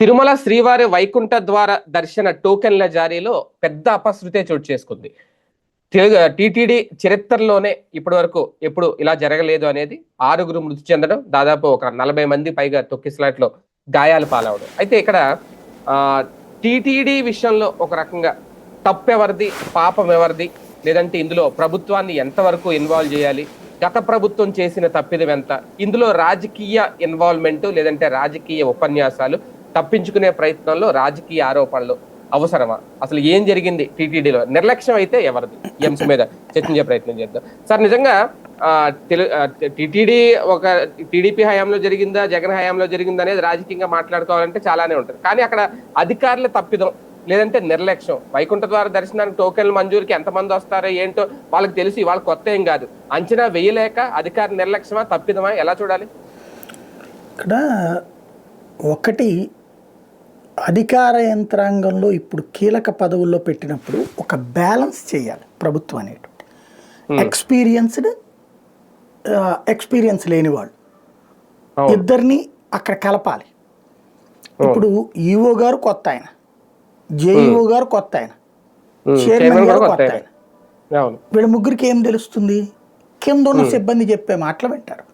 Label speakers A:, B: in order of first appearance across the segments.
A: తిరుమల శ్రీవారి వైకుంఠ ద్వార దర్శన టోకెన్ల జారీలో పెద్ద అపశృతే చోటు చేసుకుంది. టీటీడీ చరిత్రలోనే ఇప్పటి వరకు ఎప్పుడు ఇలా జరగలేదు అనేది 6 మృతి చెందడం, దాదాపు ఒక 40 మంది పైగా తొక్కిసలాట్లో గాయాలు పాలవడం. అయితే ఇక్కడ టీటీడీ విషయంలో ఒక రకంగా తప్పెవరిది, పాపం ఎవరిది, లేదంటే ఇందులో ప్రభుత్వాన్ని ఎంతవరకు ఇన్వాల్వ్ చేయాలి, గత ప్రభుత్వం చేసిన తప్పిదం ఎంత, ఇందులో రాజకీయ ఇన్వాల్వ్మెంట్ లేదంటే రాజకీయ ఉపన్యాసాలు, తప్పించుకునే ప్రయత్నంలో రాజకీయ ఆరోపణలు అవసరమా, అసలు ఏం జరిగింది టీటీడీలో, నిర్లక్ష్యం అయితే ఎవరిది, ఈ అంశం మీద చర్చించే ప్రయత్నం చేద్దాం. సార్, నిజంగా టీటీడీ ఒక టీడీపీ హయాంలో జరిగిందా, జగన్ హయాంలో జరిగిందా అనేది రాజకీయంగా మాట్లాడుకోవాలంటే చాలానే ఉంటుంది. కానీ అక్కడ అధికారుల తప్పిదం లేదంటే నిర్లక్ష్యం, వైకుంఠ ద్వార దర్శనానికి టోకెన్ల మంజూరికి ఎంతమంది వస్తారో ఏంటో వాళ్ళకి తెలిసి, వాళ్ళకి కొత్త ఏం కాదు, అంచనా వేయలేక అధికార నిర్లక్ష్యమా, తప్పిదమా, ఎలా చూడాలి?
B: ఇక్కడ ఒకటి, అధికార యంత్రాంగంలో ఇప్పుడు కీలక పదవుల్లో పెట్టినప్పుడు ఒక బ్యాలెన్స్ చేయాలి ప్రభుత్వం అనేటువంటి. ఎక్స్పీరియన్స్ లేని వాళ్ళు ఇద్దరిని అక్కడ కలపాలి. ఇప్పుడు ఈఓ గారు కొత్త ఆయన, జేఈఓ గారు కొత్త ఆయన, చైర్మన్ గారు కొత్త ఆయన. వీళ్ళ ముగ్గురికి ఏం తెలుస్తుంది? కింద ఉన్న సిబ్బంది చెప్పే మాటలు వింటారు.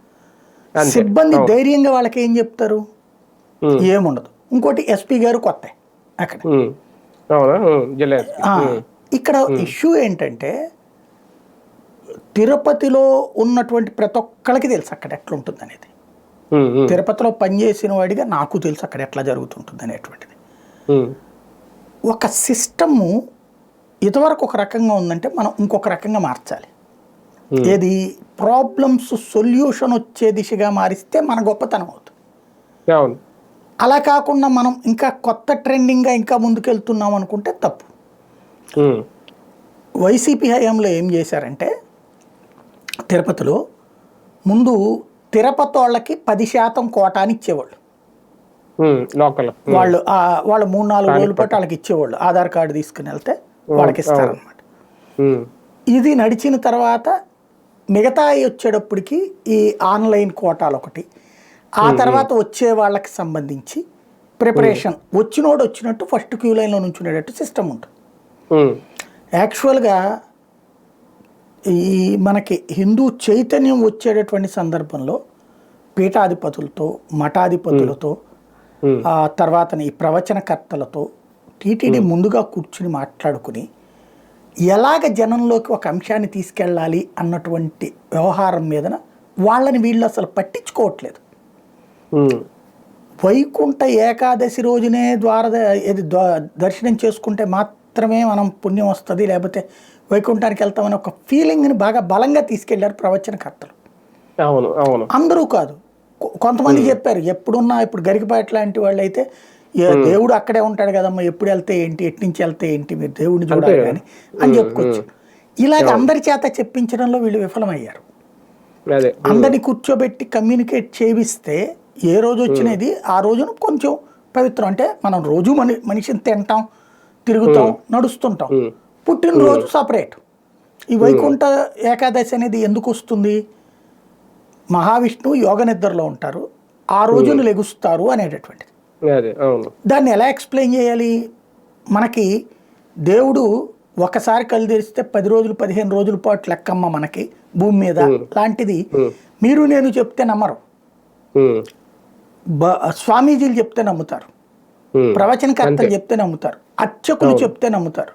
B: సిబ్బంది ధైర్యంగా వాళ్ళకి ఏం చెప్తారు? ఏముండదు. ఇంకోటి ఎస్పీ గారు కొత్త అక్కడ. ఇక్కడ ఇష్యూ ఏంటంటే, తిరుపతిలో ఉన్నటువంటి ప్రతి ఒక్కరికి తెలుసు అక్కడ ఎట్లుంటుంది అనేది. తిరుపతిలో పనిచేసిన వాడిగా నాకు తెలుసు అక్కడ ఎట్లా జరుగుతుంటుంది అనేటువంటిది. ఒక సిస్టము ఇదివరకు ఒక రకంగా ఉందంటే మనం ఇంకొక రకంగా మార్చాలి. ఏది ప్రాబ్లమ్స్ సొల్యూషన్ వచ్చే దిశగా మారిస్తే మన గొప్పతనం అవుతుంది. అలా కాకుండా మనం ఇంకా కొత్త ట్రెండింగ్గా ఇంకా ముందుకెళ్తున్నాం అనుకుంటే తప్పు. వైసీపీ హయాంలో ఏం చేశారంటే, తిరుపతిలో ముందు తిరుపతి వాళ్ళకి 10% కోటాని ఇచ్చేవాళ్ళు. వాళ్ళు 3-4 రోజుల పాటు వాళ్ళకి ఇచ్చేవాళ్ళు. ఆధార్ కార్డు తీసుకుని వెళ్తే వాళ్ళకి ఇస్తారనమాట. ఇది నడిచిన తర్వాత మిగతా వచ్చేటప్పటికి ఈ ఆన్లైన్ కోటాలు ఒకటి, ఆ తర్వాత వచ్చే వాళ్ళకి సంబంధించి ప్రిపరేషన్, వచ్చినోడు వచ్చినట్టు ఫస్ట్ క్యూ లైన్లో నుంచునేటట్టు సిస్టమ్ ఉంటుంది. యాక్చువల్గా ఈ మనకి హిందూ చైతన్యం వచ్చేటటువంటి సందర్భంలో పీఠాధిపతులతో, మఠాధిపతులతో, తర్వాత ఈ ప్రవచనకర్తలతో టీటీడీ ముందుగా కూర్చుని మాట్లాడుకుని ఎలాగ జనంలోకి ఒక అంశాన్ని తీసుకెళ్ళాలి అన్నటువంటి వ్యవహారం మీదన వాళ్ళని వీళ్ళు అసలు పట్టించుకోవట్లేదు. వైకుంఠ ఏకాదశి రోజునే దర్శనం చేసుకుంటే మాత్రమే మనం పుణ్యం వస్తుంది, లేకపోతే వైకుంఠానికి వెళ్తామని ఒక ఫీలింగ్ని బాగా బలంగా తీసుకెళ్లారు ప్రవచనకర్తలు. అందరూ కాదు, కొంతమంది చెప్పారు. ఎప్పుడున్నా ఇప్పుడు గరికపాటి లాంటి వాళ్ళు అయితే, దేవుడు అక్కడే ఉంటాడు కదమ్మా, ఎప్పుడు వెళ్తే ఏంటి, ఎట్నుంచి వెళ్తే ఏంటి, మీరు దేవుడిని చూడాలి కానీ అని చెప్పుకోవచ్చు. ఇలాగ అందరి చేత చెప్పించడంలో వీళ్ళు విఫలమయ్యారు. అందరిని కూర్చోబెట్టి కమ్యూనికేట్ చేయిస్తే ఏ రోజు వచ్చినది ఆ రోజున కొంచెం పవిత్రం. అంటే మనం రోజు మనిషిని తింటాం, తిరుగుతాం, నడుస్తుంటాం. పుట్టినరోజు సపరేట్. ఈ వైకుంఠ ఏకాదశి అనేది ఎందుకు వస్తుంది? మహావిష్ణువు యోగ నిద్రలో ఉంటారు, ఆ రోజును లెగుస్తారు అనేటటువంటిది. దాన్ని ఎలా ఎక్స్ప్లెయిన్ చేయాలి? మనకి దేవుడు ఒకసారి కళ్ళు తెరిస్తే 10 రోజులు 15 రోజుల పాటు లెక్కమ్మ మనకి భూమి మీద లాంటిది. మీరు నేను చెప్తే నమ్మరు, స్వామీజీలు చెప్తే నమ్ముతారు, ప్రవచనకర్తలు చెప్తే నమ్ముతారు, అర్చకులు చెప్తే నమ్ముతారు.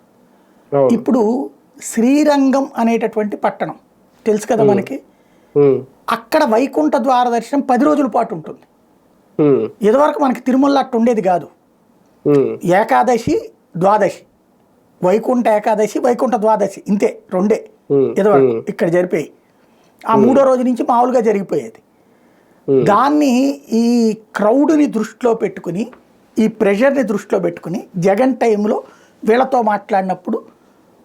B: ఇప్పుడు శ్రీరంగం అనేటటువంటి పట్టణం తెలుసు కదా మనకి. అక్కడ వైకుంఠ ద్వార దర్శనం 10 రోజుల పాటు ఉంటుంది. ఇదివరకు మనకి తిరుమల అట్టు ఉండేది కాదు. ఏకాదశి, ద్వాదశి, వైకుంఠ ఏకాదశి, వైకుంఠ ద్వాదశి, ఇంతే రెండే ఇదివరకు ఇక్కడ జరిపోయి. ఆ 3వ రోజు నుంచి మామూలుగా జరిగిపోయేది. దాన్ని ఈ క్రౌడ్ని దృష్టిలో పెట్టుకుని, ఈ ప్రెషర్ని దృష్టిలో పెట్టుకుని జగన్ టైంలో వీళ్ళతో మాట్లాడినప్పుడు,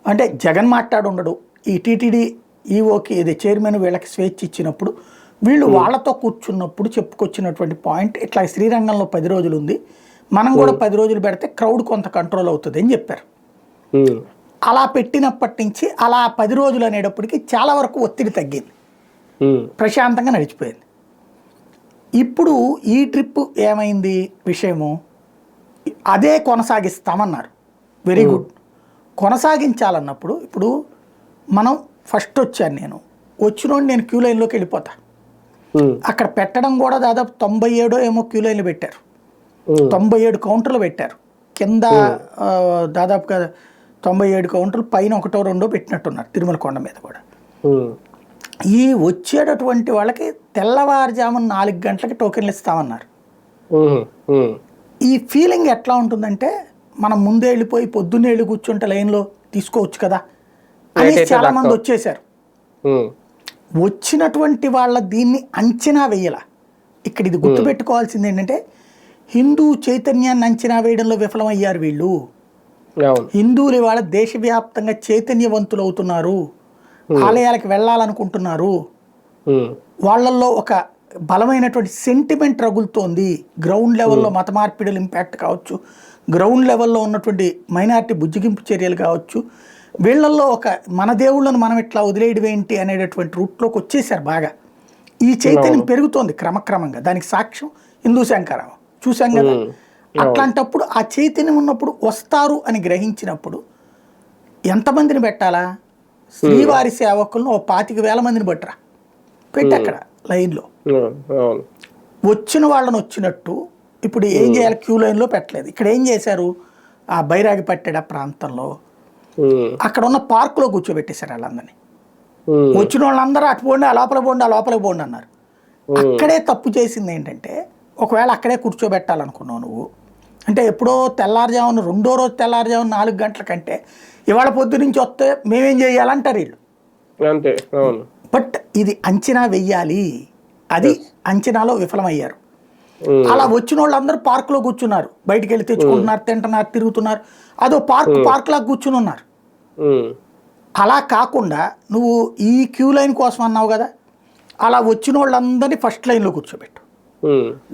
B: అంటే జగన్ మాట్లాడి ఉండడు, ఈ టీటీడీ ఈఓకి ఇది చైర్మన్ వీళ్ళకి స్వేచ్ఛ ఇచ్చినప్పుడు వీళ్ళు వాళ్ళతో కూర్చున్నప్పుడు చెప్పుకొచ్చినటువంటి పాయింట్, ఇట్లా శ్రీరంగంలో 10 రోజులు ఉంది, మనం కూడా 10 రోజులు పెడితే క్రౌడ్ కొంత కంట్రోల్ అవుతుంది అని చెప్పారు. అలా పెట్టినప్పటి నుంచి అలా 10 రోజులు అనేటప్పటికి చాలా వరకు ఒత్తిడి తగ్గింది, ప్రశాంతంగా నడిచిపోయింది. ఇప్పుడు ఈ ట్రిప్ ఏమైంది విషయము, అదే కొనసాగిస్తామన్నారు. Very good. కొనసాగించాలన్నప్పుడు ఇప్పుడు మనం ఫస్ట్ వచ్చాను, నేను వచ్చినోడు నేను క్యూ లైన్లోకి వెళ్ళిపోతా. అక్కడ పెట్టడం కూడా దాదాపు 97 ఏమో క్యూ లైన్లు పెట్టారు, 97 కౌంటర్లు పెట్టారు. కింద దాదాపుగా 97 కౌంటర్లు, పైన 1, 2 పెట్టినట్టున్నారు తిరుమల కొండ మీద కూడా. ఈ వచ్చేటటువంటి వాళ్ళకి తెల్లవారుజామున 4 గంటలకి టోకెన్లు ఇస్తామన్నారు. ఈ ఫీలింగ్ ఎట్లా ఉంటుందంటే, మనం ముందే వెళ్ళిపోయి పొద్దున్నే వెళ్ళి కూర్చుంటే లైన్లో తీసుకోవచ్చు కదా అని చాలా మంది వచ్చేసారు. వచ్చినటువంటి వాళ్ళ దీన్ని అంచనా వేయాల. ఇక్కడ ఇది గుర్తుపెట్టుకోవాల్సింది ఏంటంటే, హిందూ చైతన్యాన్ని అంచనా వేయడంలో విఫలమయ్యారు వీళ్ళు. హిందువులు ఇవాళ దేశవ్యాప్తంగా చైతన్యవంతులు అవుతున్నారు, ఆలయాలకు వెళ్ళాలనుకుంటున్నారు, వాళ్ళల్లో ఒక బలమైనటువంటి సెంటిమెంట్ రగులుతోంది. గ్రౌండ్ లెవెల్లో మత మార్పిడుల ఇంపాక్ట్ కావచ్చు, గ్రౌండ్ లెవెల్లో ఉన్నటువంటి మైనారిటీ బుజ్జిగింపు చర్యలు కావచ్చు, వీళ్ళల్లో ఒక మన దేవుళ్ళను మనం ఇట్లా వదిలేయడం ఏంటి అనేటటువంటి రూట్లోకి వచ్చేసారు బాగా. ఈ చైతన్యం పెరుగుతోంది క్రమక్రమంగా. దానికి సాక్ష్యం హిందూ శంకరావు చూసాం కదా. అట్లాంటప్పుడు ఆ చైతన్యం ఉన్నప్పుడు వస్తారు అని గ్రహించినప్పుడు ఎంతమందిని పెట్టాలా? శ్రీవారి సేవకులను 25,000 మందిని బట్టరా పెట్టి అక్కడ లైన్లో వచ్చిన వాళ్ళని వచ్చినట్టు. ఇప్పుడు ఏం చేయాలి? క్యూ లైన్లో పెట్టలేదు. ఇక్కడ ఏం చేశారు? ఆ బైరాగి పట్టెడ ప్రాంతంలో అక్కడ ఉన్న పార్కులో కూర్చోబెట్టేశారు వాళ్ళందరినీ. వచ్చిన వాళ్ళందరూ అటు పోండి, ఆ లోపల పోండి, ఆ లోపలికి పోండి అన్నారు. అక్కడే తప్పు చేసింది ఏంటంటే, ఒకవేళ అక్కడే కూర్చోబెట్టాలనుకున్నావు నువ్వు అంటే, ఎప్పుడో తెల్లారుజామున రెండో రోజు తెల్లారుజామున 4 గంటల కంటే ఇవాళ పొద్దు నుంచి వస్తే మేమేం చేయాలంటారు వీళ్ళు. బట్ ఇది అంచనా వెయ్యాలి, అది అంచనాలో విఫలమయ్యారు. అలా వచ్చిన వాళ్ళందరూ పార్కులో కూర్చున్నారు, బయటికి వెళ్ళి తెచ్చుకుంటున్నారు, తింటున్నారు, తిరుగుతున్నారు, అదో పార్కులా కూర్చుని ఉన్నారు. అలా కాకుండా నువ్వు ఈ క్యూ లైన్ కోసం అన్నావు కదా, అలా వచ్చిన వాళ్ళందరినీ ఫస్ట్ లైన్లో కూర్చోబెట్టు,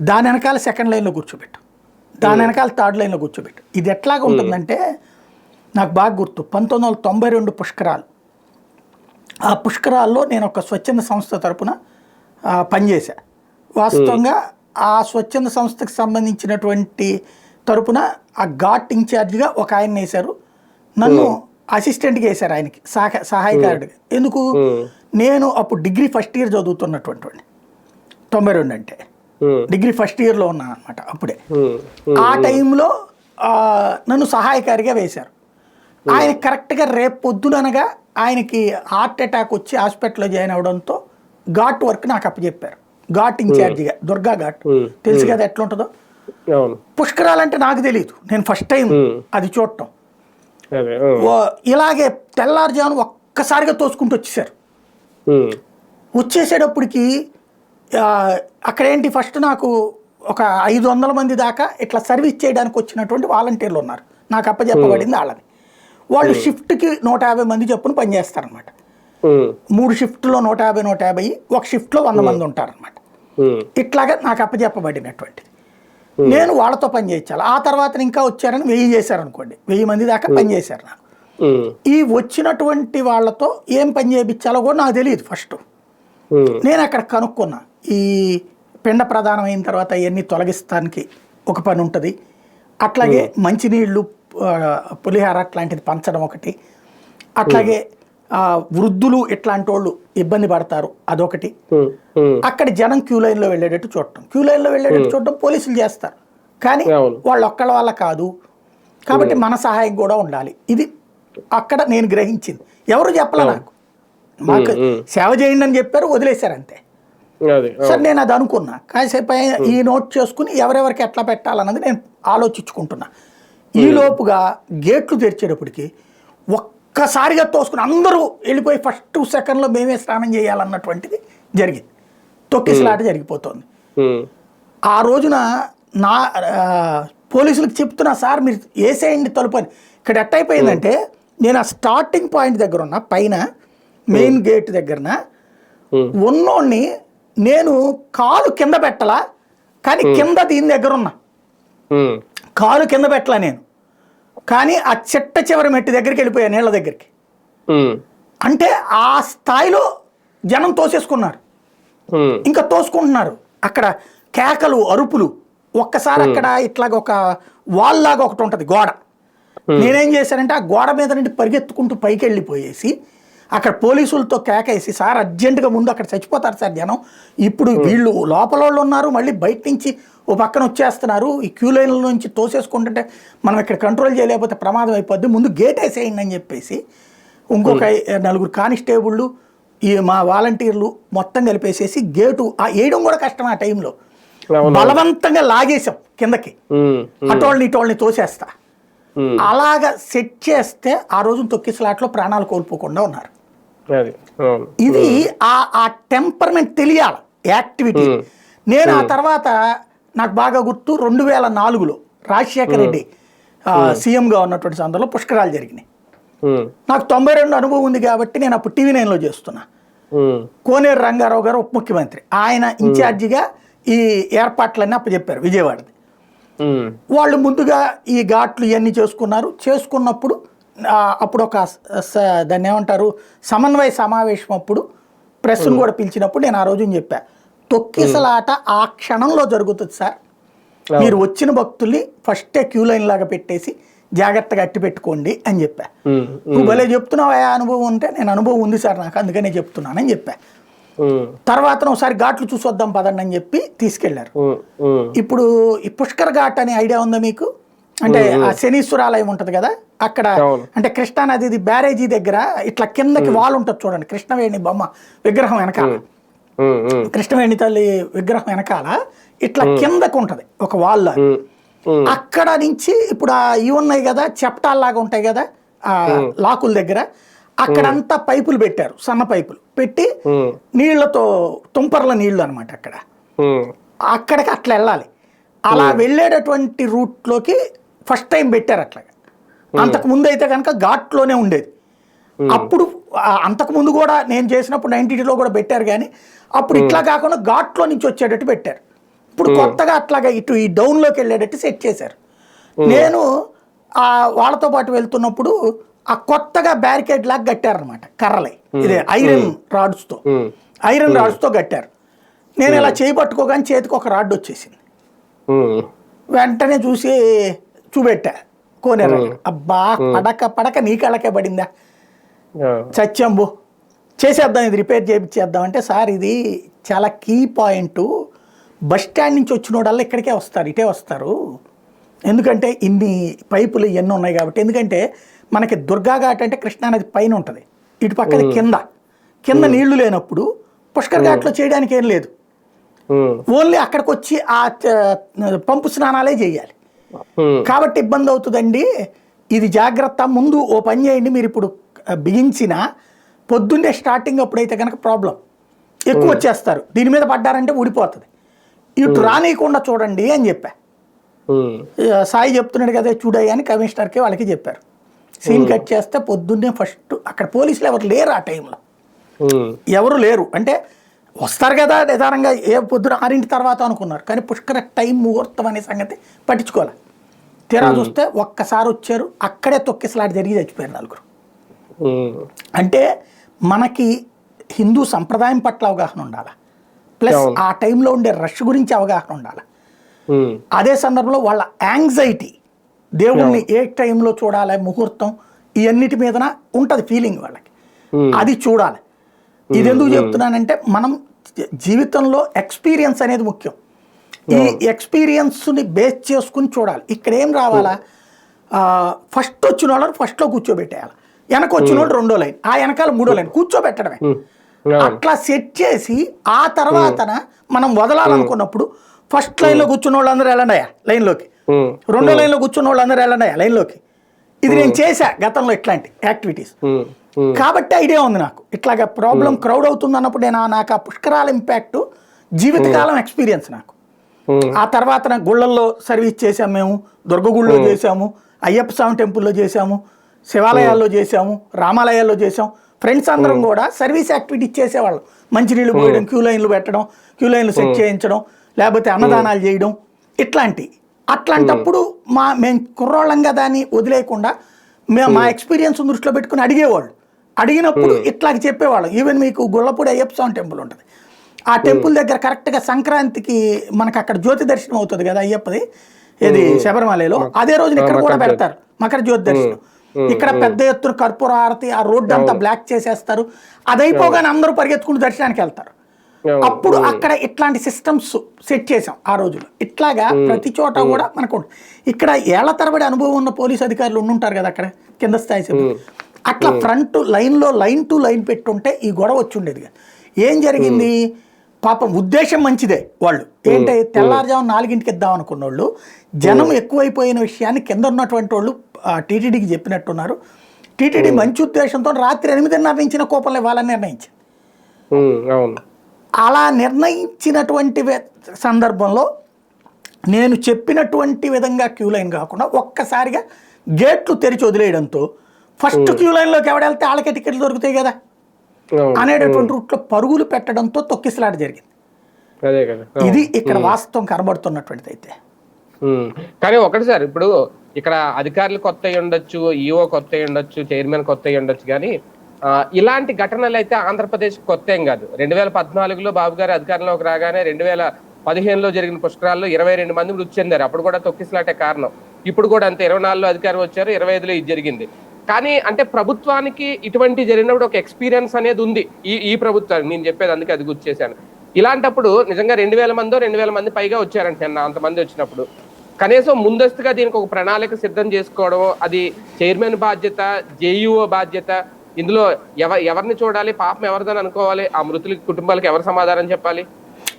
B: దాని వెనకాల సెకండ్ లైన్లో కూర్చోబెట్టు, దాని వెనకాల థర్డ్ లైన్లో కూర్చోబెట్టు. ఇది ఎట్లాగా ఉంటుందంటే, నాకు బాగా గుర్తు 1992 పుష్కరాలు. ఆ పుష్కరాల్లో నేను ఒక స్వచ్ఛంద సంస్థ తరపున పనిచేశా. వాస్తవంగా ఆ స్వచ్ఛంద సంస్థకి సంబంధించినటువంటి తరపున ఆ ఘాట్ ఇన్ఛార్జిగా ఒక ఆయన వేశారు, నన్ను అసిస్టెంట్గా వేశారు ఆయనకి, సహాయకారుడిగా. ఎందుకు? నేను అప్పుడు డిగ్రీ ఫస్ట్ ఇయర్ చదువుతున్నటువంటి 92 అంటే డిగ్రీ ఫస్ట్ ఇయర్లో ఉన్నాను అనమాట అప్పుడే. ఆ టైంలో నన్ను సహాయకారిగా వేశారు. ఆయన కరెక్ట్గా రేపు పొద్దుననగా ఆయనకి హార్ట్ అటాక్ వచ్చి హాస్పిటల్లో జాయిన్ అవడంతో ఘాట్ వర్క్ నాకు అప్పచెప్పారు, ఘాట్ ఇన్ఛార్జిగా. దుర్గా ఘాట్ తెలుసు కదా ఎట్లా ఉంటుందో. పుష్కరాలంటే నాకు తెలియదు, నేను ఫస్ట్ టైం అది చూడటం. ఇలాగే తెల్లారుజామున ఒక్కసారిగా తోసుకుంటూ వచ్చేసారు. వచ్చేసేటప్పటికి అక్కడేంటి, ఫస్ట్ నాకు ఒక 500 మంది దాకా ఇట్లా సర్వీస్ చేయడానికి వచ్చినటువంటి వాలంటీర్లు ఉన్నారు, నాకు అప్పచెప్పబడింది వాళ్ళని. వాళ్ళు షిఫ్ట్కి 150 మంది చొప్పున పనిచేస్తారనమాట. 3 షిఫ్ట్లో 150 ఒక షిఫ్ట్లో 100 మంది ఉంటారనమాట. ఇట్లాగా నాకు అప్పచెప్పబడినటువంటిది. నేను వాళ్ళతో పని చేయించాలి. ఆ తర్వాత ఇంకా వచ్చారని 1000 చేశారనుకోండి, 1000 మంది దాకా పనిచేశారు నాకు. ఈ వచ్చినటువంటి వాళ్ళతో ఏం పని చేయించాలో కూడా నాకు తెలియదు ఫస్ట్. నేను అక్కడ కనుక్కున్నా, ఈ పిండ ప్రదానం అయిన తర్వాత ఇవన్నీ తొలగిస్తానికి ఒక పని ఉంటుంది, అట్లాగే మంచినీళ్ళు పులిహార అట్లాంటిది పంచడం ఒకటి, అట్లాగే వృద్ధులు ఇట్లాంటి వాళ్ళు ఇబ్బంది పడతారు అదొకటి. అక్కడ జనం క్యూ లైన్లో వెళ్ళేటట్టు చూడటం, క్యూ లైన్లో వెళ్ళేటట్టు చూడటం పోలీసులు చేస్తారు, కానీ వాళ్ళు ఒక్కళ్ళ వల్ల కాదు, కాబట్టి మన సహాయం కూడా ఉండాలి. ఇది అక్కడ నేను గ్రహించింది. ఎవరు చెప్పలే నాకు, మాకు సేవ చేయండి అని చెప్పారు, వదిలేశారు అంతే. సరే నేను అది అనుకున్నా, కాసేపు ఈ నోట్ చేసుకుని ఎవరెవరికి ఎట్లా పెట్టాలన్నది నేను ఆలోచించుకుంటున్నా. ఈ లోపుగా గేట్లు తెరిచేటప్పటికి ఒక్కసారిగా తోసుకుని అందరూ వెళ్ళిపోయి ఫస్ట్ సెకండ్లో మేమే స్నానం చేయాలన్నటువంటిది జరిగింది. తొక్కిసలాట జరిగిపోతుంది. ఆ రోజున నా పోలీసులకు చెప్తున్నా, సార్ మీరు వేసేయండి తలుపు అని. ఇక్కడ ఎట్టయిపోయిందంటే, నేను ఆ స్టార్టింగ్ పాయింట్ దగ్గర ఉన్నా, పైన మెయిన్ గేట్ దగ్గరన ఉన్నోడిని నేను కాలు కింద పెట్టలా, కానీ కింద దీని దగ్గర ఉన్నా, కాలు కింద పెట్టలా నేను, కానీ ఆ చెట్ట చివరి మెట్టి దగ్గరికి వెళ్ళిపోయా, నీళ్ళ దగ్గరికి. అంటే ఆ స్థాయిలో జనం తోసేసుకున్నారు, ఇంకా తోసుకుంటున్నారు. అక్కడ కేకలు, అరుపులు. ఒక్కసారి అక్కడ ఇట్లాగ ఒక వాళ్ళలాగా ఒకటి ఉంటుంది గోడ. నేనేం చేశానంటే ఆ గోడ మీద నుండి పరిగెత్తుకుంటూ పైకి వెళ్ళిపోయేసి అక్కడ పోలీసులతో కేకేసి, సార్ అర్జెంటుగా ముందు అక్కడ చచ్చిపోతారు సార్ జనం, ఇప్పుడు వీళ్ళు లోపల వాళ్ళు ఉన్నారు, మళ్ళీ బయట నుంచి ఓ పక్కన వచ్చేస్తున్నారు, ఈ క్యూ లైన్ల నుంచి తోసేసుకుంటుంటే మనం ఇక్కడ కంట్రోల్ చేయలేకపోతే ప్రమాదం అయిపోద్ది, ముందు గేట్ వేసేయండి అని చెప్పేసి ఇంకొక 4 కానిస్టేబుళ్ళు ఈ మా వాలంటీర్లు మొత్తం కలిపేసేసి గేటు వేయడం కూడా కష్టం ఆ టైంలో, బలవంతంగా లాగేశాం కిందకి, అటోళ్ళని ఇటోళ్ళని తోసేస్తా. అలాగా సెట్ చేస్తే ఆ రోజు తొక్కిసలాట్లో ప్రాణాలు కోల్పోకుండా ఉన్నారు. ఇది ఆ టెంపర్మెంట్ తెలియాలి, యాక్టివిటీ. నేను ఆ తర్వాత నాకు బాగా గుర్తు 2004లో రాజశేఖర రెడ్డి సీఎంగా ఉన్నటువంటి సందర్భంలో పుష్కరాలు జరిగినాయి. నాకు 92 అనుభవం ఉంది కాబట్టి నేను అప్పుడు TV9లో చేస్తున్నా. కోనేరు రంగారావు గారు ఉప ముఖ్యమంత్రి, ఆయన ఇన్ఛార్జిగా ఈ ఏర్పాట్లన్నీ అప్పచెప్పారు విజయవాడది. వాళ్ళు ముందుగా ఈ ఘాట్లు ఇవన్నీ చేసుకున్నప్పుడు అప్పుడు ఒక దాన్ని ఏమంటారు సమన్వయ సమావేశం అప్పుడు ప్రెస్ను కూడా పిలిచినప్పుడు నేను ఆ రోజు చెప్పా, తొక్కిసలాట ఆ క్షణంలో జరుగుతుంది సార్, మీరు వచ్చిన భక్తుల్ని ఫస్టే క్యూ లైన్ లాగా పెట్టేసి జాగ్రత్తగా అట్టి పెట్టుకోండి అని చెప్పా. నువ్వు భలే చెప్తున్నావు ఆ అనుభవం ఉంటే, నేను అనుభవం ఉంది సార్ నాకు, అందుకనే చెప్తున్నానని చెప్పా. తర్వాత ఒకసారి ఘాట్లు చూసొద్దాం పదండి అని చెప్పి తీసుకెళ్లారు. ఇప్పుడు ఈ పుష్కర్ ఘాట్ అనే ఐడియా ఉందా మీకు? అంటే ఆ శనీశ్వరాలయం ఉంటది కదా అక్కడ, అంటే కృష్ణానది బ్యారేజీ దగ్గర ఇట్లా కిందకి వాల్ ఉంటది చూడండి, కృష్ణవేణి బొమ్మ విగ్రహం వెనకాల, కృష్ణవేణి తల్లి విగ్రహం వెనకాల ఇట్లా కిందకు ఉంటది ఒక వాల్ లాగా. అక్కడ నుంచి ఇప్పుడు ఇవి ఉన్నాయి కదా చెప్టాల్లాగా ఉంటాయి కదా ఆ లాకుల దగ్గర, అక్కడంతా పైపులు పెట్టారు, సన్న పైపులు పెట్టి నీళ్లతో తుంపర్ల నీళ్లు అనమాట అక్కడ, అక్కడికి అట్లా వెళ్ళాలి. అలా వెళ్ళేటటువంటి రూట్లోకి ఫస్ట్ టైం పెట్టారు అట్లాగా. అంతకు ముందు అయితే కనుక ఘాట్లోనే ఉండేది. అప్పుడు అంతకు ముందు కూడా నేను చేసినప్పుడు 92లో కూడా పెట్టారు, కానీ అప్పుడు ఇట్లా కాకుండా ఘాట్లో నుంచి వచ్చేటట్టు పెట్టారు. ఇప్పుడు కొత్తగా అట్లాగా ఇటు ఈ డౌన్లోకి వెళ్ళేటట్టు సెట్ చేశారు. నేను వాళ్ళతో పాటు వెళ్తున్నప్పుడు ఆ కొత్తగా బ్యారికేడ్ లాగా కట్టారనమాట, కర్రలై ఇదే ఐరన్ రాడ్స్తో కట్టారు. నేను ఇలా చేయి పట్టుకోగానే చేతికి ఒక రాడ్ వచ్చేసింది. వెంటనే చూపెట్టా కోనేరు, అబ్బా పడక నీ కళ్ళకే పడిందా, చచ్చంబు చేసేద్దాం, ఇది రిపేర్ చేయించేద్దాం అంటే, సార్ ఇది చాలా కీ పాయింట్, బస్ స్టాండ్ నుంచి వచ్చిన వాళ్ళల్లో ఇక్కడికే వస్తారు, ఇటే వస్తారు, ఎందుకంటే ఇన్ని పైపులు ఇవన్నీ ఉన్నాయి కాబట్టి. ఎందుకంటే మనకి దుర్గాఘాట్ అంటే కృష్ణానది పైన ఉంటుంది, ఇటు పక్కన కింద నీళ్లు లేనప్పుడు పుష్కర్ ఘాట్లో చేయడానికి ఏం లేదు, ఓన్లీ అక్కడికి వచ్చి ఆ పంపు స్నానాలే చేయాలి కాబట్టి ఇబ్బంది అవుతుందండి, ఇది జాగ్రత్త, ముందు ఓ పని చేయండి, మీరు ఇప్పుడు బిగించిన పొద్దున్నే స్టార్టింగ్ అప్పుడైతే కనుక ప్రాబ్లం ఎక్కువ వచ్చేస్తారు, దీని మీద పడ్డారంటే ఊడిపోతుంది, ఇటు రానియకుండా చూడండి అని చెప్పా. సాయి చెప్తున్నాడు కదా చూడయ్య అని కమిషనర్కి వాళ్ళకి చెప్పారు. సీన్ కట్ చేస్తే పొద్దున్నే ఫస్ట్ అక్కడ పోలీసులు ఎవరు లేరు ఆ టైంలో, ఎవరు లేరు అంటే వస్తారు కదా నిదానంగా, ఏ పొద్దున 6 తర్వాత అనుకున్నారు, కానీ పుష్కర టైం ముహూర్తం అనే సంగతి పట్టించుకోవాలి. తీరా చూస్తే ఒక్కసారి వచ్చారు, అక్కడే తొక్కిసలాట జరిగి చచ్చిపోయారు 4. అంటే మనకి హిందూ సంప్రదాయం పట్ల అవగాహన ఉండాలి, ప్లస్ ఆ టైంలో ఉండే రష్ గురించి అవగాహన ఉండాలి. అదే సందర్భంలో వాళ్ళ యాంగ్జైటీ, దేవుణ్ణి ఏ టైంలో చూడాలి, ముహూర్తం, ఇవన్నిటి మీదన ఉంటుంది ఫీలింగ్ వాళ్ళకి, అది చూడాలి. ఇది ఎందుకు చెప్తున్నానంటే మనం జీవితంలో ఎక్స్పీరియన్స్ అనేది ముఖ్యం. ఈ ఎక్స్పీరియన్స్ని బేస్ చేసుకుని చూడాలి. ఇక్కడ ఏం రావాలా, ఫస్ట్ వచ్చిన వాళ్ళని ఫస్ట్లో కూర్చోబెట్టేయాలి, వెనక వచ్చిన వాళ్ళు 2వ లైన్, ఆ వెనకాల 3వ లైన్ కూర్చోబెట్టడమే. అట్లా సెట్ చేసి ఆ తర్వాతన మనం వదలాలనుకున్నప్పుడు ఫస్ట్ లైన్లో కూర్చున్న వాళ్ళందరూ వెళ్ళండియా లైన్లోకి, 2వ లైన్లో కూర్చున్న వాళ్ళందరూ వెళ్ళండియా లైన్లోకి. ఇది నేను చేశా గతంలో ఇట్లాంటి యాక్టివిటీస్, కాబట్టి ఐడియా ఉంది నాకు. ఇట్లాగా ప్రాబ్లం క్రౌడ్ అవుతుంది అన్నప్పుడు నాకు ఆ పుష్కరాల ఇంపాక్ట్ జీవితకాలం ఎక్స్పీరియన్స్ నాకు. ఆ తర్వాత గుళ్ళల్లో సర్వీస్ చేసాము, మేము దుర్గగుళ్ళో చేసాము, అయ్యప్ప స్వామి టెంపుల్లో చేసాము, శివాలయాల్లో చేసాము, రామాలయాల్లో చేసాం. ఫ్రెండ్స్ అందరం కూడా సర్వీస్ యాక్టివిటీస్ చేసేవాళ్ళం, మంచినీళ్ళు పోయడం, క్యూ లైన్లు పెట్టడం, క్యూ లైన్లు సెట్ చేయించడం, లేకపోతే అన్నదానాలు చేయడం, అట్లాంటప్పుడు మేము కుర్రోళ్ళంగా దాన్ని వదిలేయకుండా మా ఎక్స్పీరియన్స్ దృష్టిలో పెట్టుకుని అడిగేవాళ్ళు. అడిగినప్పుడు ఇట్లాగ చెప్పేవాళ్ళం. ఈవెన్ మీకు గుళ్ళపూడి అయ్యప్ప స్వామి టెంపుల్ ఉంటుంది, ఆ టెంపుల్ దగ్గర కరెక్ట్గా సంక్రాంతికి మనకు అక్కడ జ్యోతి దర్శనం అవుతుంది కదా అయ్యప్పది, ఏది శబరిమలలో అదే రోజున ఇక్కడ కూడా పెడతారు మకర జ్యోతి దర్శనం. ఇక్కడ పెద్ద ఎత్తున కర్పూర హారతి, ఆ రోడ్డు అంతా బ్లాక్ చేసేస్తారు. అది అయిపోగానే అందరూ పరిగెత్తుకుని దర్శనానికి వెళ్తారు. అప్పుడు అక్కడ ఇట్లాంటి సిస్టమ్స్ సెట్ చేసాం ఆ రోజులో. ఇట్లాగా ప్రతి చోట కూడా మనకు ఇక్కడ ఏళ్ల తరబడి అనుభవం ఉన్న పోలీస్ అధికారులు ఉండుంటారు కదా అక్కడ కింద స్థాయి సిబ్బంది. అట్లా ఫ్రంట్ లైన్లో లైన్ టు లైన్ పెట్టుంటే ఈ గొడవ వచ్చి ఉండేది. ఏం జరిగింది, పాపం ఉద్దేశం మంచిదే, వాళ్ళు ఏంటంటే తెల్లారుజాము 4ంటికి ఇద్దాం అనుకున్న వాళ్ళు జనం ఎక్కువైపోయిన విషయాన్ని కింద ఉన్నటువంటి వాళ్ళు టీటీడీకి చెప్పినట్టున్నారు. టీటీడీ మంచి ఉద్దేశంతో రాత్రి 8:30 నుంచి కూపన్లు ఇవ్వాలని నిర్ణయించింది. అలా నిర్ణయించినటువంటి సందర్భంలో నేను చెప్పినటువంటి విధంగా క్యూ లైన్ కాకుండా ఒక్కసారిగా గేట్లు తెరిచి వదిలేయడంతో ఫస్ట్ క్యూ లైన్లోకి ఎవడెళ్తే వాళ్ళకే టికెట్లు దొరుకుతాయి కదా అనేటటువంటి రూట్లో పరుగులు పెట్టడంతో తొక్కిసలాట జరిగింది. ఇది ఇక్కడ వాస్తవం కనబడుతున్నటువంటిది. అయితే
A: కానీ ఒకటి సార్, ఇప్పుడు ఇక్కడ అధికారులు కొత్త అయి ఉండొచ్చు, ఈఓ కొత్త అయి ఉండొచ్చు, చైర్మన్ కొత్త అయి ఉండొచ్చు, కానీ ఇలాంటి ఘటనలు అయితే ఆంధ్రప్రదేశ్ కొత్త ఏం కాదు. 2014లో బాబు గారు అధికారంలోకి రాగానే 2015లో జరిగిన పుష్కరాల్లో 22 మంది మృతి చెందారు. అప్పుడు కూడా తొక్కిసలాటే కారణం. ఇప్పుడు కూడా అంతే, 24లో అధికారం వచ్చారు, 25లో ఇది జరిగింది. కానీ అంటే ప్రభుత్వానికి ఇటువంటి జరిగినప్పుడు ఒక ఎక్స్పీరియన్స్ అనేది ఉంది ఈ ప్రభుత్వానికి. నేను చెప్పేది అందుకే అది గుర్తు చేశాను. ఇలాంటిప్పుడు నిజంగా 2000 మందో 2000 మంది పైగా వచ్చారంటే అంతమంది వచ్చినప్పుడు కనీసం ముందస్తుగా దీనికి ఒక ప్రణాళిక సిద్ధం చేసుకోవడం, అది చైర్మన్ బాధ్యత, జేఈఓ బాధ్యత. ఇందులో ఎవరిని చూడాలి, పాపం ఎవరిదని అనుకోవాలి, ఆ మృతుల కుటుంబాలకు ఎవరు సమాధానం చెప్పాలి?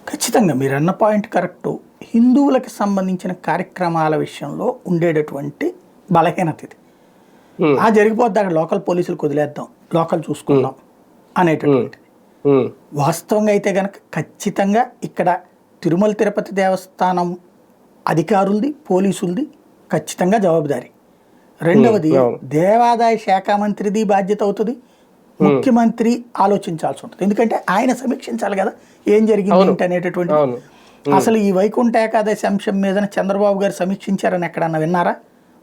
B: ఖచ్చితంగా మీరు అన్న పాయింట్ కరెక్టు. హిందువులకు సంబంధించిన కార్యక్రమాల విషయంలో ఉండేటటువంటి బలహీనత ఇది. జరిగిపోద్ది, అక్కడ లోకల్ పోలీసులకు వదిలేద్దాం, లోకల్ చూసుకుందాం అనేటటువంటి. వాస్తవంగా అయితే కనుక ఖచ్చితంగా ఇక్కడ తిరుమల తిరుపతి దేవస్థానం అధికారులది, పోలీసులది ఖచ్చితంగా జవాబుదారీ. రెండవది దేవాదాయ శాఖ మంత్రిది బాధ్యత అవుతుంది. ముఖ్యమంత్రి ఆలోచించాల్సి ఉంటుంది, ఎందుకంటే ఆయన సమీక్షించాలి కదా ఏం జరిగింది ఏంటి అనేటటువంటి. అసలు ఈ వైకుంఠ ఏకాదశి అంశం మీద చంద్రబాబు గారు సమీక్షించారని ఎక్కడన్నా విన్నారా?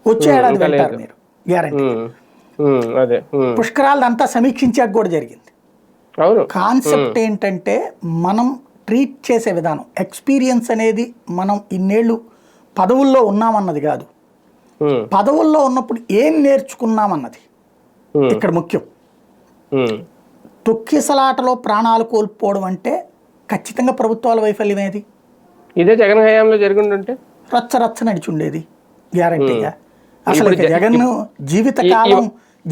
B: వచ్చే ఏడాది వెళ్తారు మీరు గ్యారంటీ. పుష్కరాలంతా సమీక్షించాక కూడా జరిగింది. కాన్సెప్ట్ ఏంటంటే మనం ట్రీట్ చేసే విధానం, ఎక్స్పీరియన్స్ అనేది మనం ఇన్నేళ్ళు పదవుల్లో ఉన్నామన్నది కాదు, పదవుల్లో ఉన్నప్పుడు ఏం నేర్చుకున్నామన్నది ఇక్కడ ముఖ్యం. తొక్కిసలాటలో ప్రాణాలు కోల్పోవడం అంటే ఖచ్చితంగా ప్రభుత్వాల వైఫల్యమేది.
A: ఇదే జగన్ హయాంలో జరిగిందంటే
B: రచ్చ నడిచుండేది గ్యారంటీగా. అసలు జగన్ జీవితకాలం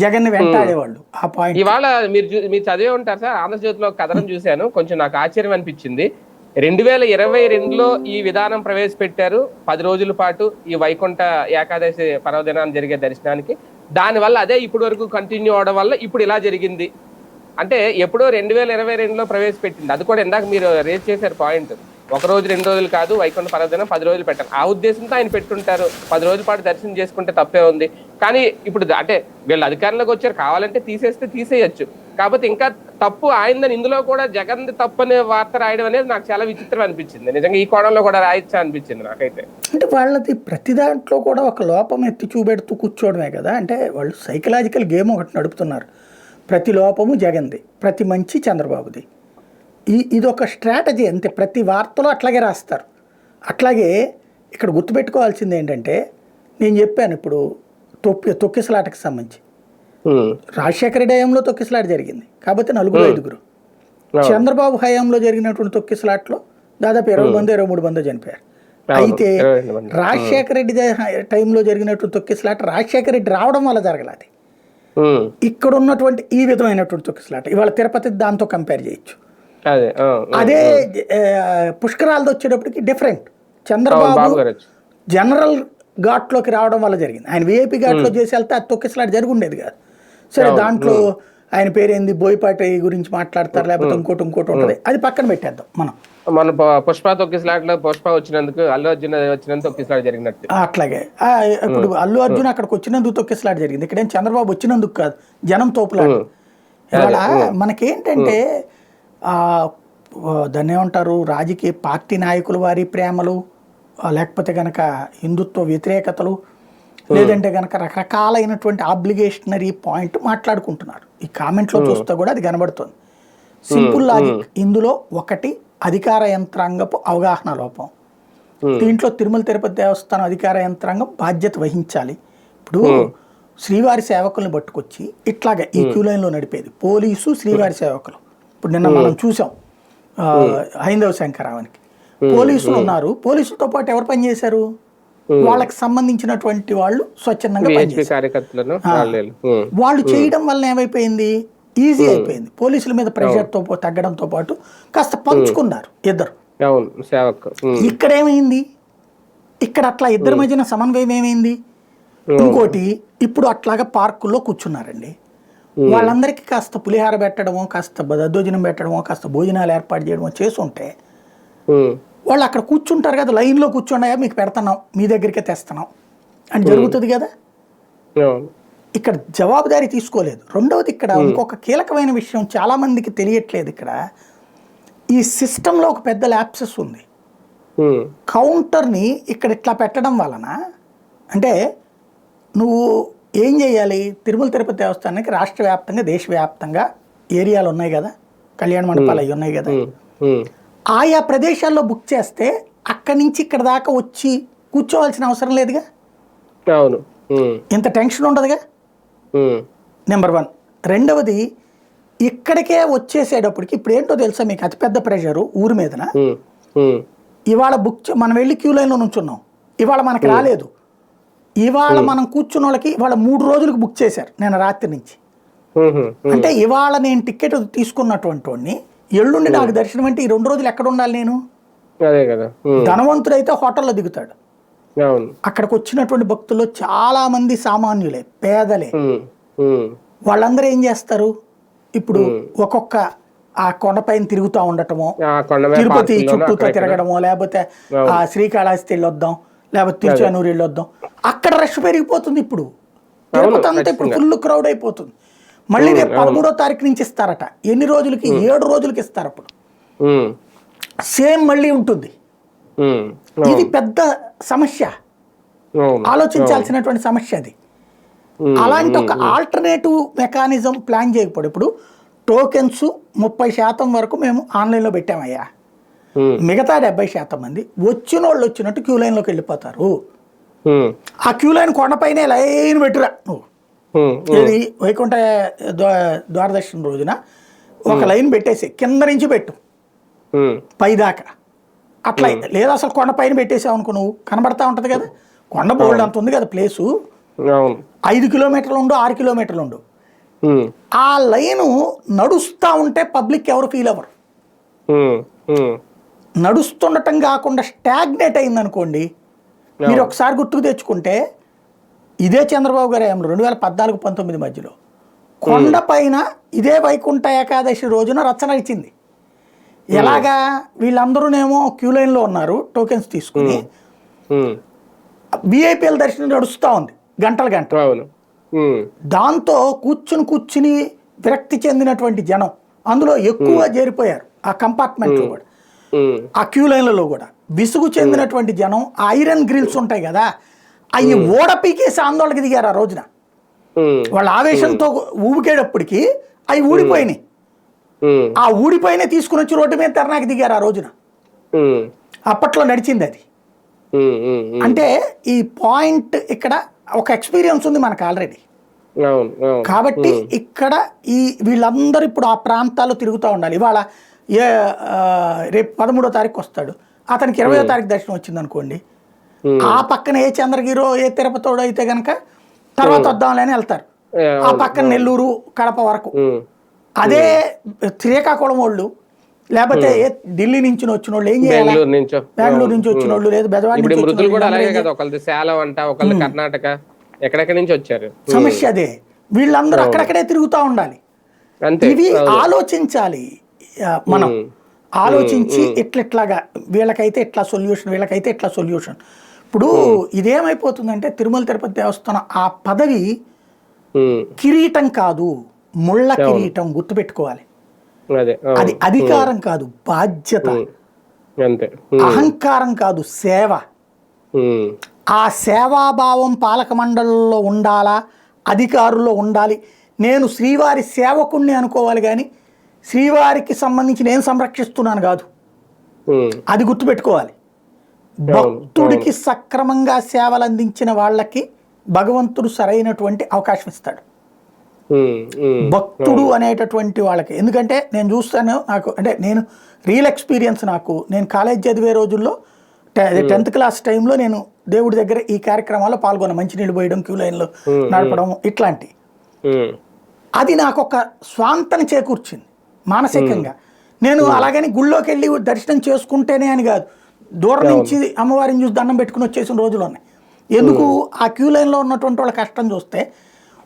B: జగన్ వెంటాడేవాళ్ళు. ఆ పాయింట్
A: ఇవాళ మీరు చదివే ఉంటారు సార్, ఆంధ్రజ్యోతిలో కథనం చూశాను, కొంచెం నాకు ఆశ్చర్యం అనిపించింది. 2022లో ఈ విధానం ప్రవేశపెట్టారు, 10 రోజుల పాటు ఈ వైకుంఠ ఏకాదశి పర్వదినాన్ని జరిగే దర్శనానికి. దానివల్ల అదే ఇప్పటి వరకు కంటిన్యూ అవడం వల్ల ఇప్పుడు ఇలా జరిగింది. అంటే ఎప్పుడో 2022లో ప్రవేశపెట్టింది, అది కూడా ఇందాక మీరు రేజ్ చేశారు పాయింట్. 1 రోజు 2 రోజులు కాదు, వైకుంఠ పర్వదినం 10 రోజులు పెట్టారు. ఆ ఉద్దేశంతో ఆయన పెట్టుంటారు. 10 రోజుల పాటు దర్శనం చేసుకుంటే తప్పే ఉంది. కానీ ఇప్పుడు అంటే వీళ్ళు అధికారంలోకి వచ్చారు, కావాలంటే తీసేయచ్చు. కాకపోతే ఇంకా తప్పు ఆయనదని ఇందులో కూడా జగన్ తప్పు అనే వార్త రాయడం అనేది నాకు చాలా విచిత్రం అనిపించింది. నిజంగా ఈ కోణంలో కూడా రాయచ్చా అనిపించింది నాకైతే.
B: అంటే వాళ్ళది ప్రతి దాంట్లో కూడా ఒక లోపం ఎత్తి చూపెడుతూ కూర్చోవడమే కదా. అంటే వాళ్ళు సైకలాజికల్ గేమ్ ఒకటి నడుపుతున్నారు. ప్రతి లోపము జగన్ది, ప్రతి మంచి చంద్రబాబుది. ఇదొక స్ట్రాటజీ అంతే. ప్రతి వార్తలో అట్లాగే రాస్తారు. అట్లాగే ఇక్కడ గుర్తుపెట్టుకోవాల్సింది ఏంటంటే, నేను చెప్పాను ఇప్పుడు తొక్కిసలాటకు సంబంధించి రాజశేఖర రెడ్డి హయాంలో తొక్కిసలాట జరిగింది కాబట్టి 4-5. చంద్రబాబు హయాంలో జరిగినటువంటి తొక్కిసలాట్లో దాదాపు 20 మంది 23 మంది చనిపోయారు. అయితే రాజశేఖర రెడ్డి టైంలో జరిగినటువంటి తొక్కిసలాట రాజశేఖర రెడ్డి రావడం వల్ల జరగలేదు. ఇక్కడ ఉన్నటువంటి ఈ విధమైనటువంటి తొక్కిసలాట ఇవాళ తిరుపతి దాంతో కంపేర్ చేయొచ్చు. అదే పుష్కరాలతో వచ్చేటప్పటికి డిఫరెంట్. చంద్రబాబు జనరల్ ఘాట్లోకి రావడం వల్ల జరిగింది. ఆయన విఐపి ఘాట్లో చేసి వెళ్తే అది తొక్కిసలాట జరిగి ఉండేది కాదు. సరే, దాంట్లో ఆయన పేరేంది బోయపాటి గురించి మాట్లాడతారు, లేకపోతే ఇంకోటి ఉంటుంది, అది పక్కన పెట్టేద్దాం.
A: మన పుష్ప తొక్కిసలాటలో పుష్ప వచ్చినందుకు అల్లు అర్జున్ వచ్చినందుకు తొక్కిసలాట జరిగినట్టు.
B: అట్లాగే ఇప్పుడు అల్లు అర్జున్ అక్కడికి వచ్చినందుకు తొక్కిసలాట జరిగింది. ఇక్కడేం చంద్రబాబు వచ్చినందుకు కాదు, జనం తోపులాట. ఇవాళ మనకేంటంటే దాన్ని ఏమంటారు, రాజకీయ పార్టీ నాయకుల వారి ప్రేమలు, లేకపోతే కనుక హిందుత్వ వ్యతిరేకతలు, లేదంటే కనుక రకరకాలైనటువంటి ఆబ్లిగేషనరీ పాయింట్ మాట్లాడుకుంటున్నారు. ఈ కామెంట్లో చూస్తే కూడా అది కనబడుతుంది. సింపుల్ లాజిక్ ఇందులో ఒకటి అధికార యంత్రాంగపు అవగాహన లోపం, దీంట్లో తిరుమల తిరుపతి దేవస్థానం అధికార యంత్రాంగం బాధ్యత వహించాలి. ఇప్పుడు శ్రీవారి సేవకుల్ని పట్టుకొచ్చి ఇట్లాగా ఈ క్యూ లైన్లో నడిపేది పోలీసు, శ్రీవారి సేవకులు. ఇప్పుడు నిన్న మనం చూసాం హైందవ శంకరావానికి పోలీసులు ఉన్నారు. పోలీసులతో పాటు ఎవరు పనిచేశారు? వాళ్ళకి సంబంధించినటువంటి వాళ్ళు స్వచ్ఛందంగా పనిచేశారు. వాళ్ళు చేయడం వల్ల ఏమైపోయింది, ఈజీ అయిపోయింది. పోలీసుల మీద ప్రెషర్తో తగ్గడంతో పాటు కాస్త పంచుకున్నారు ఇద్దరు. ఇక్కడ ఏమైంది, ఇక్కడ అట్లా ఇద్దరి మధ్యన సమన్వయం ఏమైంది? ఇంకోటి, ఇప్పుడు అట్లాగా పార్కుల్లో కూర్చున్నారండి. వాళ్ళందరికీ కాస్త పులిహార పెట్టడమో, కాస్త దద్దోజనం పెట్టడమో, కాస్త భోజనాలు ఏర్పాటు చేయడమో చేసుంటే వాళ్ళు అక్కడ కూర్చుంటారు కదా, లైన్లో కూర్చున్నాయా మీకు పెడుతున్నాం, మీ దగ్గరికే తెస్తున్నాం అని జరుగుతుంది కదా. ఇక్కడ జవాబుదారీ తీసుకోలేదు. రెండవది, ఇక్కడ ఇంకొక కీలకమైన విషయం చాలా మందికి తెలియట్లేదు. ఇక్కడ ఈ సిస్టంలో ఒక పెద్ద ల్యాప్సెస్ ఉంది. కౌంటర్ని ఇక్కడ ఇట్లా పెట్టడం వలన అంటే నువ్వు ఏం చేయాలి, తిరుమల తిరుపతి దేవస్థానానికి రాష్ట్ర వ్యాప్తంగా దేశవ్యాప్తంగా ఏరియాలు ఉన్నాయి కదా, కళ్యాణ మండపాలు అవి ఉన్నాయి కదా, ఆయా ప్రదేశాల్లో బుక్ చేస్తే అక్కడి నుంచి ఇక్కడ దాకా వచ్చి కూర్చోవాల్సిన అవసరం లేదుగా, ఇంత టెన్షన్ ఉండదుగా. నెంబర్ 1. రెండవది, ఇక్కడికే వచ్చేసేటప్పటికి ఇప్పుడు ఏంటో తెలుసా మీకు, అతిపెద్ద ప్రెషరు ఊరి మీదన. ఇవాళ మనం వెళ్ళి క్యూ లైన్లో నుంచున్నాం, ఇవాళ మనకి రాలేదు. ఇవాళ మనం కూర్చున్న వాళ్ళకి ఇవాళ 3 రోజులకు బుక్ చేశారు నేను రాత్రి నుంచి. అంటే ఇవాళ నేను టికెట్ తీసుకున్నటువంటి వాడిని ఎల్లుండి నాకు దర్శనం అంటే ఈ 2 రోజులు ఎక్కడ ఉండాలి నేను? ధనవంతుడైతే హోటల్లో దిగుతాడు. అక్కడికి వచ్చినటువంటి భక్తుల్లో చాలా మంది సామాన్యులే, పేదలే. వాళ్ళందరూ ఏం చేస్తారు, ఇప్పుడు ఒక్కొక్క ఆ కొండపైన తిరుగుతూ ఉండటమో, తిరుపతి చుట్టూతో తిరగడమో, లేకపోతే ఆ శ్రీకాళహస్తి వెళ్ళొద్దాం, లేకపోతే తిరుచానూరు వెళ్ళొద్దాం, అక్కడ రష్ పెరిగిపోతుంది. ఇప్పుడు తిరుపతి అంతా ఇప్పుడు ఫుల్ క్రౌడ్ అయిపోతుంది. మళ్ళీ రేపు 13వ తారీఖు నుంచి ఇస్తారట. ఎన్ని రోజులకి? 7 రోజులకి ఇస్తారు. అప్పుడు సేమ్ మళ్ళీ ఉంటుంది. ఇది పెద్ద సమస్య, ఆలోచించాల్సినటువంటి సమస్య అది. అలాంటి ఒక ఆల్టర్నేటివ్ మెకానిజం ప్లాన్ చేయకపోతే, ఇప్పుడు టోకెన్స్ 30% వరకు మేము ఆన్లైన్లో పెట్టామయ్యా, మిగతా 70% మంది వచ్చిన వాళ్ళు వచ్చినట్టు క్యూ లైన్లోకి వెళ్ళిపోతారు. ఆ క్యూ లైన్ కొండపైనే లైన్ పెట్టురా నువ్వు. ఇది వైకుంఠ ద్వారదర్శనం రోజున ఒక లైన్ పెట్టేసి కింద నుంచి పెట్టు పైదాకా, అట్లా. లేదా అసలు కొండపైన పెట్టేసావు అనుకో, నువ్వు కనబడతా ఉంటది కదా, కొండ బోల్డ్ అంత ఉంది కదా ప్లేసు, 5 కిలోమీటర్లు ఉండు, 6 కిలోమీటర్లు ఉండు. ఆ లైను నడుస్తూ ఉంటే పబ్లిక్ ఎవరు ఫీల్ అవ్వరు. నడుస్తుండటం కాకుండా స్టాగ్నేట్ అయింది అనుకోండి. మీరు ఒకసారి గుర్తుకు తెచ్చుకుంటే, ఇదే చంద్రబాబు గారి 2014-19 మధ్యలో కొండపైన ఇదే వైకుంఠ ఏకాదశి రోజున రచ్చన ఇచ్చింది. ఎలాగా, వీళ్ళందరూనేమో క్యూ లైన్లో ఉన్నారు టోకెన్స్ తీసుకుని, విఐపీఎల్ దర్శనం నడుస్తూ ఉంది గంటలు గంటలు. దాంతో కూర్చుని విరక్తి చెందినటువంటి జనం అందులో ఎక్కువ చేరిపోయారు. ఆ కంపార్ట్మెంట్లో కూడా, ఆ క్యూ లైన్లలో కూడా విసుగు చెందినటువంటి జనం ఐరన్ గ్రిల్స్ ఉంటాయి కదా, అవి ఓడపీకేసి ఆందోళనకి దిగారు ఆ రోజున. వాళ్ళ ఆవేశంతో ఊపికేటప్పటికి అవి ఊడిపోయినాయి. ఆ ఊడిపోయిన తీసుకుని వచ్చి రోడ్డు మీద ధర్నాకి దిగారు ఆ రోజున. అప్పట్లో నడిచింది అది. అంటే ఈ పాయింట్, ఇక్కడ ఒక ఎక్స్పీరియన్స్ ఉంది మనకు ఆల్రెడీ. కాబట్టి ఇక్కడ వీళ్ళందరూ ఇప్పుడు ఆ ప్రాంతాల్లో తిరుగుతూ ఉండాలి. ఇవాళ రేపు 13వ తారీఖు వస్తాడు, అతనికి 20వ తారీఖు దర్శనం వచ్చింది అనుకోండి, ఆ పక్కన ఏ చంద్రగిరో ఏ తిరుపతోడో అయితే గనక తర్వాత వద్దాంలే అని వెళ్తారు. ఆ పక్కన నెల్లూరు కడప వరకు. అదే శ్రీకాకుళం వాళ్ళు, లేకపోతే ఢిల్లీ నుంచి వచ్చిన వాళ్ళు ఏం చేయాలి, బెంగళూరు నుంచి వచ్చిన వాళ్ళు, లేదా బెజవాడ నుంచి వచ్చారు. సమస్య అదే, వీళ్ళందరూ అక్కడక్కడే తిరుగుతూ ఉండాలి. ఇవి ఆలోచించాలి మనం. ఆలోచించి ఇట్లాగా వీళ్ళకైతే ఎట్లా సొల్యూషన్, వీళ్ళకైతే ఎట్లా సొల్యూషన్. ఇప్పుడు ఇదేమైపోతుందంటే, తిరుమల తిరుపతి దేవస్థానం ఆ పదవి కిరీటం కాదు, ముళ్ళ కిరీటం, గుర్తుపెట్టుకోవాలి. అది అధికారం కాదు, బాధ్యత. అహంకారం కాదు, సేవ. ఆ సేవాభావం పాలక మండలిలో ఉండాలా, అధికారుల్లో ఉండాలి. నేను శ్రీవారి సేవకుణ్ణి అనుకోవాలి కానీ శ్రీవారికి సంబంధించి నేను సంరక్షిస్తున్నాను కాదు. అది గుర్తుపెట్టుకోవాలి. భక్తుడికి సక్రమంగా సేవలు అందించిన వాళ్ళకి భగవంతుడు సరైనటువంటి అవకాశం ఇస్తాడు. భక్తుడు అనేటటువంటి వాళ్ళకి, ఎందుకంటే నేను చూస్తాను, నాకు అంటే నేను రియల్ ఎక్స్పీరియన్స్, నేను కాలేజ్ చదివే రోజుల్లో 10th క్లాస్ టైంలో నేను దేవుడి దగ్గర ఈ కార్యక్రమాల్లో పాల్గొన్నా. మంచినీళ్ళు పోయడం, క్యూ లైన్లో నడపడం, ఇట్లాంటి. అది నాకు ఒక స్వాంతని చేకూర్చింది మానసికంగా. నేను అలాగని గుళ్ళోకి వెళ్ళి దర్శనం చేసుకుంటేనే అని కాదు, దూరం నుంచి అమ్మవారిని చూసి దండం పెట్టుకుని వచ్చేసిన రోజులు ఉన్నాయి. ఎందుకు? ఆ క్యూ లైన్లో ఉన్నటువంటి వాళ్ళ కష్టం చూస్తే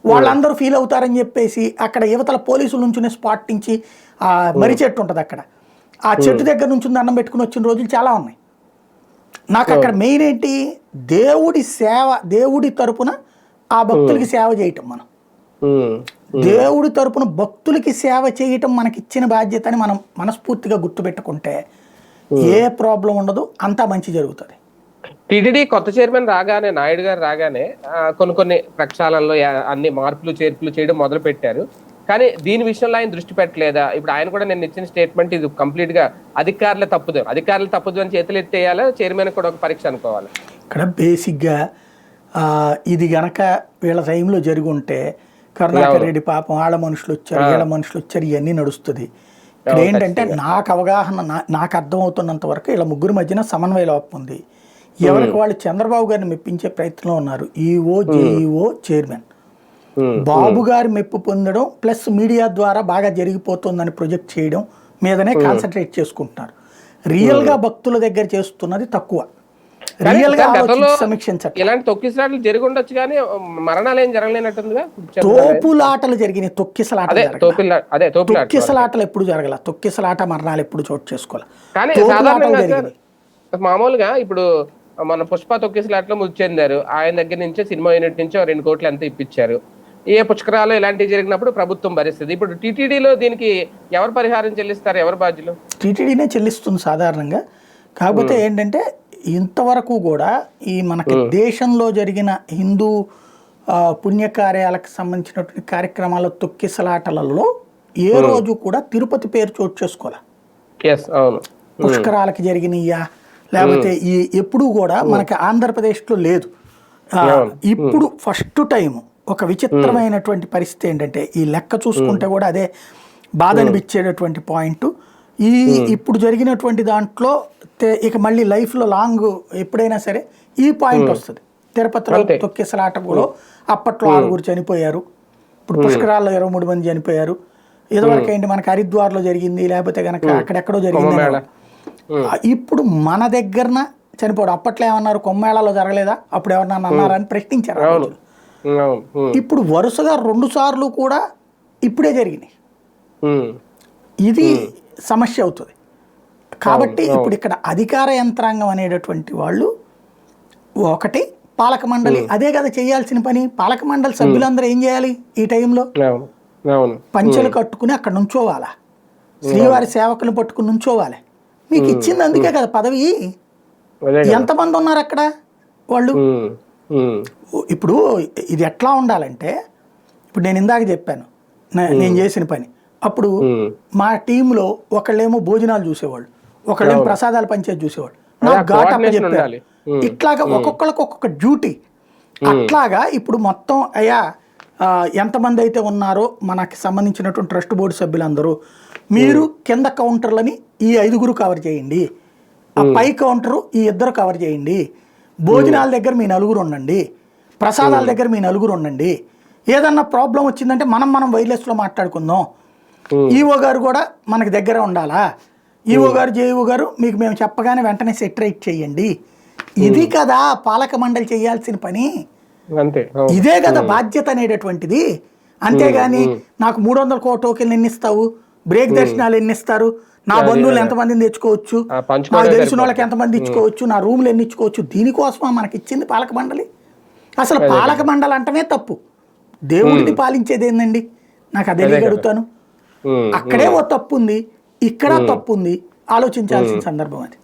B: వాళ్ళందరూ ఫీల్ అవుతారని చెప్పేసి అక్కడ యువతల పోలీసుల నుంచునే స్పాట్ నుంచి ఆ మర్రి చెట్టు ఉంటుంది, అక్కడ ఆ చెట్టు దగ్గర నుంచి దండం పెట్టుకుని వచ్చిన రోజులు చాలా ఉన్నాయి. నాకు అక్కడ మెయిన్ ఏంటి, దేవుడి సేవ, దేవుడి తరపున ఆ భక్తులకి సేవ చేయటం. మనం దేవుడి తరపున భక్తులకి సేవ చేయటం మనకిచ్చిన బాధ్యత అని మనం మనస్ఫూర్తిగా గుర్తుపెట్టుకుంటే ఏ ప్రాబ్లం ఉండదు, అంతా మంచి జరుగుతుంది.
A: టీటీడీ కొత్త చైర్మన్ రాగానే, నాయుడు గారు రాగానే కొన్ని ప్రక్షాళనలో అన్ని మార్పులు చేర్పులు చేయడం మొదలు పెట్టారు. కానీ దీని విషయంలో ఆయన దృష్టి పెట్టలేదా? ఇప్పుడు ఆయన కూడా నేను ఇచ్చిన స్టేట్మెంట్ ఇది కంప్లీట్ గా అధికారుల తప్పుదు అని చేతులు ఎత్తేయాలా, చైర్మన్ కూడా ఒక పరీక్ష అనుకోవాలి?
B: ఇక్కడ బేసిక్గా ఇది గనక వీళ్ళ టైంలో జరిగి ఉంటే, కరుణాకర్ రెడ్డి పాపం వాళ్ళ మనుషులు వచ్చారు, వీళ్ళ మనుషులు వచ్చారు, ఇవన్నీ నడుస్తుంది. ఇక్కడ ఏంటంటే నాకు అవగాహన, నాకు అర్థమవుతున్నంత వరకు వీళ్ళ ముగ్గురు మధ్యన సమన్వయ లోపం ఉంది. ఎవరికి వాళ్ళు చంద్రబాబు గారిని మెప్పించే ప్రయత్నంలో ఉన్నారు. EO, JEO, chairman. బాబు గారి మెప్పు పొందడం ప్లస్ మీడియా ద్వారా బాగా జరిగిపోతుందని ప్రొజెక్ట్ చేయడం మీదనే కాన్సన్ట్రేట్ చేసుకుంటున్నారు. రియల్ గా భక్తుల దగ్గర చేస్తున్నది తక్కువ. రియల్ గా సమీక్షించారు.
A: ఇలాంటి తొక్కిసలాటలు జరిగి ఉండొచ్చు కానీ మరణాలు ఏం జరగలేనట్టుందిగా.
B: తోపులాటలు జరిగినాయి, తొక్కిసలాటలు ఎప్పుడు జరగల, తొక్కిసలాట మరణాలు ఎప్పుడు చోటు చేసుకోవాలి.
A: కానీ సాధారణంగా మామూలుగా ఇప్పుడు మన పుష్ప తొక్కిసలాట్లో మృతి చెందారు, ఆయన దగ్గర నుంచే సినిమా యూనిట్ నుంచి 2 కోట్లు ఎంత ఇప్పించారు. ఏ పుష్కరాలు ఇలాంటివి జరిగినప్పుడు ప్రభుత్వం భరిస్తుంది. ఇప్పుడు టీటీడీలో దీనికి ఎవరు పరిహారం చెల్లిస్తారు, ఎవరు బాధ్యులు?
B: టీటీడీనే చెల్లిస్తుంది సాధారణంగా. కాకపోతే ఏంటంటే ఇంతవరకు కూడా ఈ మనకి దేశంలో జరిగిన హిందూ పుణ్యకార్యాలకు సంబంధించినటువంటి కార్యక్రమాల తొక్కిసలాటలలో ఏ రోజు కూడా తిరుపతి పేరు చోటు చేసుకోవాలి. పుష్కరాలకి జరిగినయ్యా లేకపోతే ఈ ఎప్పుడు కూడా మనకి ఆంధ్రప్రదేశ్లో లేదు. ఇప్పుడు ఫస్ట్ టైం ఒక విచిత్రమైనటువంటి పరిస్థితి ఏంటంటే, ఈ లెక్క చూసుకుంటే కూడా అదే బాధ అనిపించేటటువంటి పాయింట్. ఇప్పుడు జరిగినటువంటి దాంట్లో ఇక మళ్ళీ లైఫ్లో లాంగ్ ఎప్పుడైనా సరే ఈ పాయింట్ వస్తుంది. తిరుపతిలో తొక్కిసలాట కూడా అప్పట్లో 6 చనిపోయారు, ఇప్పుడు పుష్కరాల్లో 23 మంది చనిపోయారు. ఇదివరకు ఏంటి మనకి హరిద్వార్లో జరిగింది, లేకపోతే కనుక అక్కడెక్కడో జరిగింది. ఇప్పుడు మన దగ్గరన చనిపోవడం. అప్పట్లో ఏమన్నారు, కొమ్మేళాలో జరగలేదా, అప్పుడు ఎవరన్నా అన్నారా అని ప్రశ్నించారు. ఇప్పుడు వరుసగా 2 సార్లు కూడా ఇప్పుడే జరిగినాయి. ఇది సమస్య అవుతుంది. కాబట్టి ఇప్పుడు ఇక్కడ అధికార యంత్రాంగం అనేటటువంటి వాళ్ళు, ఒకటి పాలక మండలి, అదే కదా చేయాల్సిన పని. పాలక మండలి సభ్యులందరూ ఏం చేయాలి ఈ టైంలో? పంచెలు కట్టుకుని అక్కడ నుంచోవాలా, శ్రీవారి సేవకులు పట్టుకుని నుంచోవాలి. మీకు ఇచ్చింది అందుకే కదా పదవి. ఎంతమంది ఉన్నారు అక్కడ వాళ్ళు? ఇప్పుడు ఇది ఎట్లా ఉండాలంటే, ఇప్పుడు నేను ఇందాక చెప్పాను నేను చేసిన పని. అప్పుడు మా టీంలో ఒకళ్ళేమో భోజనాలు చూసేవాళ్ళు, ఒకళ్ళేమో ప్రసాదాలు పంచేది చూసేవాళ్ళు. నాకు ఘాటప్ప చెప్పారు. ఇట్లాగా ఒక్కొక్కరికి ఒక్కొక్క డ్యూటీ. అట్లాగా ఇప్పుడు మొత్తం అయ్యా ఎంతమంది అయితే ఉన్నారో మనకి సంబంధించినటువంటి ట్రస్ట్ బోర్డు సభ్యులందరూ, మీరు కింద కౌంటర్లని ఈ 5 కవర్ చేయండి, ఆ పై కౌంటరు ఈ 2 కవర్ చేయండి, భోజనాల దగ్గర మీ 4 ఉండండి, ప్రసాదాల దగ్గర మీ 4 ఉండండి. ఏదన్నా ప్రాబ్లం వచ్చిందంటే మనం వైర్లెస్లో మాట్లాడుకుందాం. ఈఓ గారు కూడా మనకి దగ్గర ఉండాలా, ఈఓ గారు జేఈఓ గారు మీకు మేము చెప్పగానే వెంటనే సెటరేట్ చేయండి. ఇది కదా పాలక మండలి చేయాల్సిన పని. ఇదే కదా బాధ్యత అనేటటువంటిది. అంతేగాని నాకు 300 టోకెన్లు ఎన్ని ఇస్తావు, బ్రేక్ దర్శనాలు ఎన్ని ఇస్తారు, నా బంధువులు ఎంతమందిని తెచ్చుకోవచ్చు, నాకు తెలిసిన వాళ్ళకి ఎంతమంది ఇచ్చుకోవచ్చు, నా రూమ్లు ఎన్ని ఇచ్చుకోవచ్చు, దీనికోసమా మనకి ఇచ్చింది పాలక మండలి? అసలు పాలక మండలి అంటమే తప్పు. దేవుడిని పాలించేది ఏందండి? నాకు అదే అడుగుతాను. అక్కడే ఓ తప్పు ఉంది, ఇక్కడ తప్పు ఉంది, ఆలోచించాల్సిన సందర్భం అది.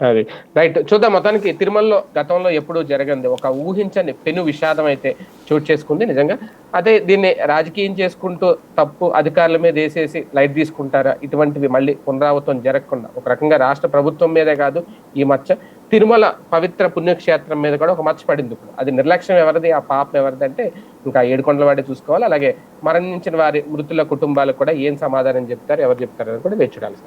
A: అది రైట్. చూద్దాం. మొత్తానికి తిరుమలలో గతంలో ఎప్పుడూ జరగంది ఒక ఊహించని పెను విషాదం అయితే చోటు చేసుకుంది నిజంగా. అదే దీన్ని రాజకీయం చేసుకుంటూ తప్పు అధికారుల మీద వేసేసి లైట్ తీసుకుంటారా, ఇటువంటివి మళ్ళీ పునరావృతం జరగకుండా ఒక రకంగా రాష్ట్ర ప్రభుత్వం మీదే కాదు ఈ మచ్చ, తిరుమల పవిత్ర పుణ్యక్షేత్రం మీద కూడా ఒక మచ్చ పడింది. ఇప్పుడు అది నిర్లక్ష్యం ఎవరిది, ఆ పాపం ఎవరిది అంటే ఇంకా ఏడుకొండల వాడే చూసుకోవాలి. అలాగే మరణించిన వారి మృతుల కుటుంబాలకు కూడా ఏం సమాధానం చెప్తారు, ఎవరు చెప్తారు అని కూడా వేచి చూడాలి.